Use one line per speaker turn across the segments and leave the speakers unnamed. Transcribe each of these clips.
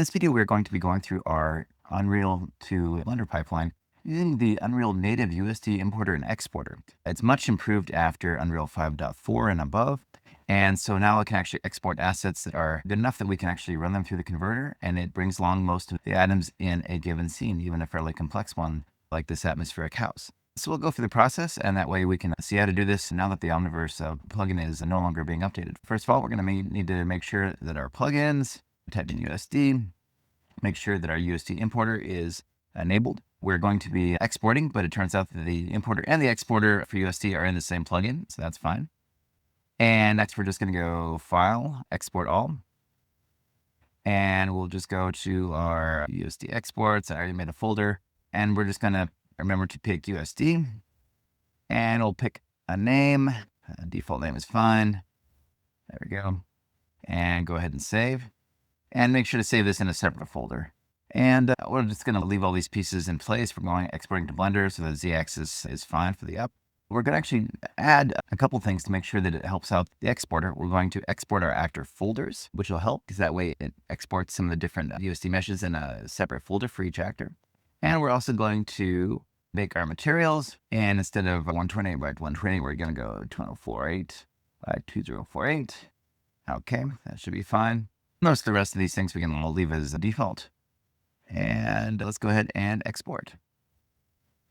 This video, we're going to be going through our Unreal to Blender pipeline using the Unreal Native USD importer and exporter. It's much improved after Unreal 5.4 and above. And so now it can actually export assets that are good enough that we can actually run them through the converter, and it brings along most of the items in a given scene, even a fairly complex one like this atmospheric house. So we'll go through the process, and that way we can see how to do this now that the Omniverse plugin is no longer being updated. First of all, we're going to need to make sure that our plugins, type in USD, make sure that our USD importer is enabled. We're going to be exporting, but it turns out that the importer and the exporter for USD are in the same plugin, so that's fine. And next, we're just going to go File, Export All. And we'll just go to our USD exports. I already made a folder. And we're just going to remember to pick USD. And we'll pick a name. A default name is fine. There we go. And go ahead and save. And make sure to save this in a separate folder. And we're just going to leave all these pieces in place. We're going exporting to Blender, so the Z-axis is fine for the up. We're going to actually add a couple things to make sure that it helps out the exporter. We're going to export our actor folders, which will help because that way it exports some of the different USD meshes in a separate folder for each actor. And we're also going to make our materials. And instead of 128 by 120, we're going to go 2048 by 2048. Okay, that should be fine. Most of the rest of these things we can leave as a default. And let's go ahead and export.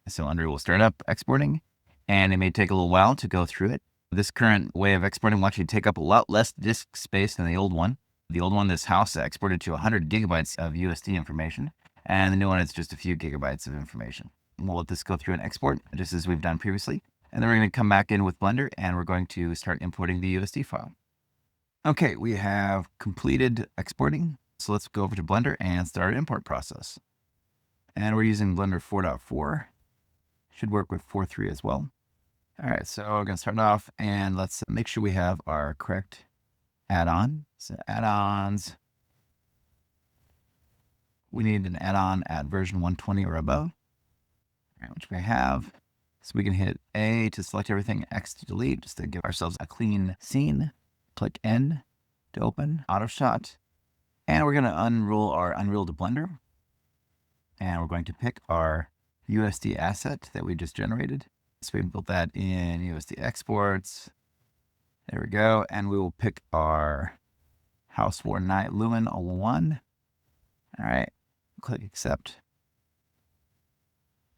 So Unreal will start up exporting, and it may take a little while to go through it. This current way of exporting will actually take up a lot less disk space than the old one. The old one, this house exported to 100 gigabytes of USD information, and the new one is just a few gigabytes of information. We'll let this go through and export, just as we've done previously. And then we're going to come back in with Blender, and we're going to start importing the USD file. Okay, we have completed exporting. So let's go over to Blender and start our import process. And we're using Blender 4.4. Should work with 4.3 as well. All right, so we're going to start off and let's make sure we have our correct add-on. So add-ons. We need an add-on at version 120 or above, all right, which we have. So we can hit A to select everything, X to delete, just to give ourselves a clean scene. Click N to open, auto shot. And we're going to unroll our Unreal to Blender. And we're going to pick our USD asset that we just generated. So we built that in USD exports. There we go. And we will pick our House War Night Lumen 01. All right. Click accept.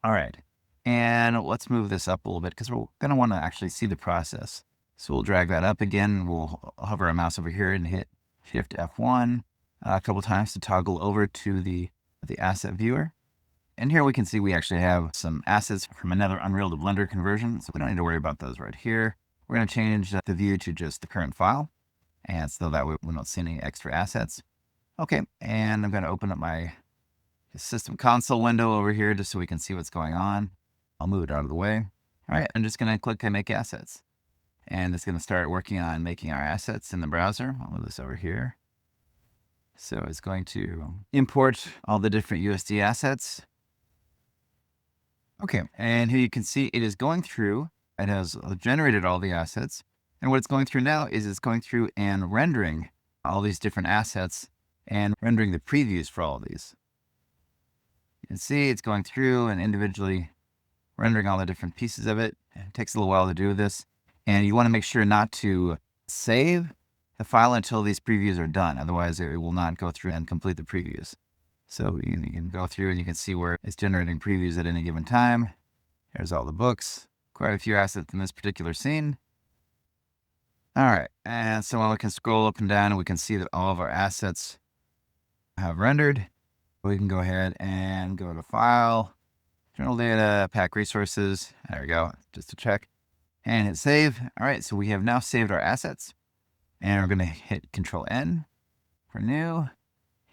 All right. And let's move this up a little bit because we're going to want to actually see the process. So we'll drag that up again. We'll hover our mouse over here and hit Shift F1 a couple times to toggle over to the asset viewer. And here we can see we actually have some assets from another Unreal to Blender conversion, so we don't need to worry about those right here. We're going to change the view to just the current file, and so that way we don't see any extra assets. Okay, and I'm going to open up my system console window over here just so we can see what's going on. I'll move it out of the way. All right, I'm just going to click Make Assets. And it's going to start working on making our assets in the browser. I'll move this over here. So it's going to import all the different USD assets. Okay, and here you can see it is going through. It has generated all the assets. And what it's going through now is it's going through and rendering all these different assets and rendering the previews for all of these. You can see it's going through and individually rendering all the different pieces of it. It takes a little while to do this. And you want to make sure not to save the file until these previews are done. Otherwise, it will not go through and complete the previews. So you can go through and you can see where it's generating previews at any given time. Here's all the books. Quite a few assets in this particular scene. All right. And so when we can scroll up and down, we can see that all of our assets have rendered. We can go ahead and go to File, General Data, Pack Resources. There we go, just to check. And hit save. All right, so we have now saved our assets. And we're going to hit Control N for new.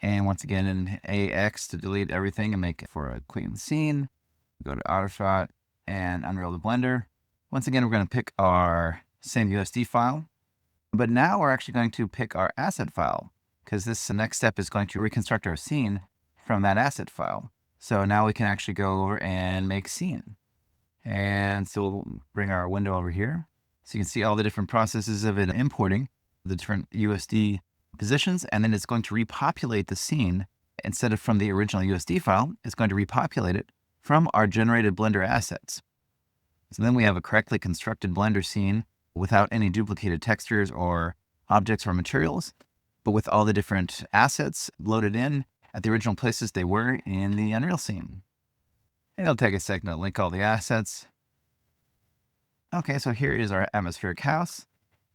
And once again, in AX to delete everything and make it for a clean scene. Go to AutoShot and Unreal to Blender. Once again, we're going to pick our same USD file. But now we're actually going to pick our asset file because this next step is going to reconstruct our scene from that asset file. So now we can actually go over and make scene. And so we'll bring our window over here. So you can see all the different processes of it importing the different USD positions, and then it's going to repopulate the scene instead of from the original USD file, it's going to repopulate it from our generated Blender assets. So then we have a correctly constructed Blender scene without any duplicated textures or objects or materials, but with all the different assets loaded in at the original places they were in the Unreal scene. And it'll take a second to link all the assets. Okay, so here is our atmospheric house.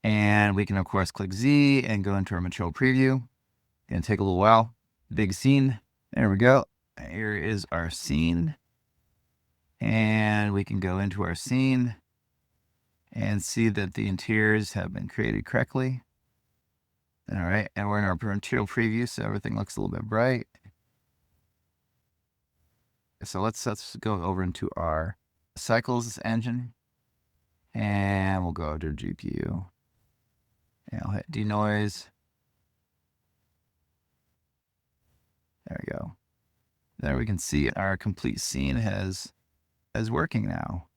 And we can, of course, click Z and go into our material preview. Gonna take a little while. Big scene. There we go. Here is our scene. And we can go into our scene and see that the interiors have been created correctly. All right, and we're in our material preview, so everything looks a little bit bright. So let's go over into our cycles engine, and we'll go to GPU. And I'll hit denoise. There we go. There we can see our complete scene is working now.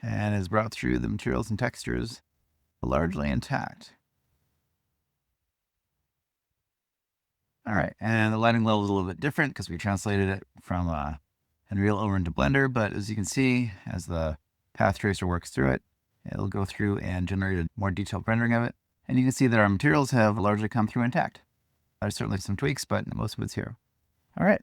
And is brought through the materials and textures largely intact. All right, and the lighting level is a little bit different because we translated it from Unreal over into Blender, but as you can see, as the path tracer works through it, it'll go through and generate a more detailed rendering of it. And you can see that our materials have largely come through intact. There's certainly some tweaks, but most of it's here. All right.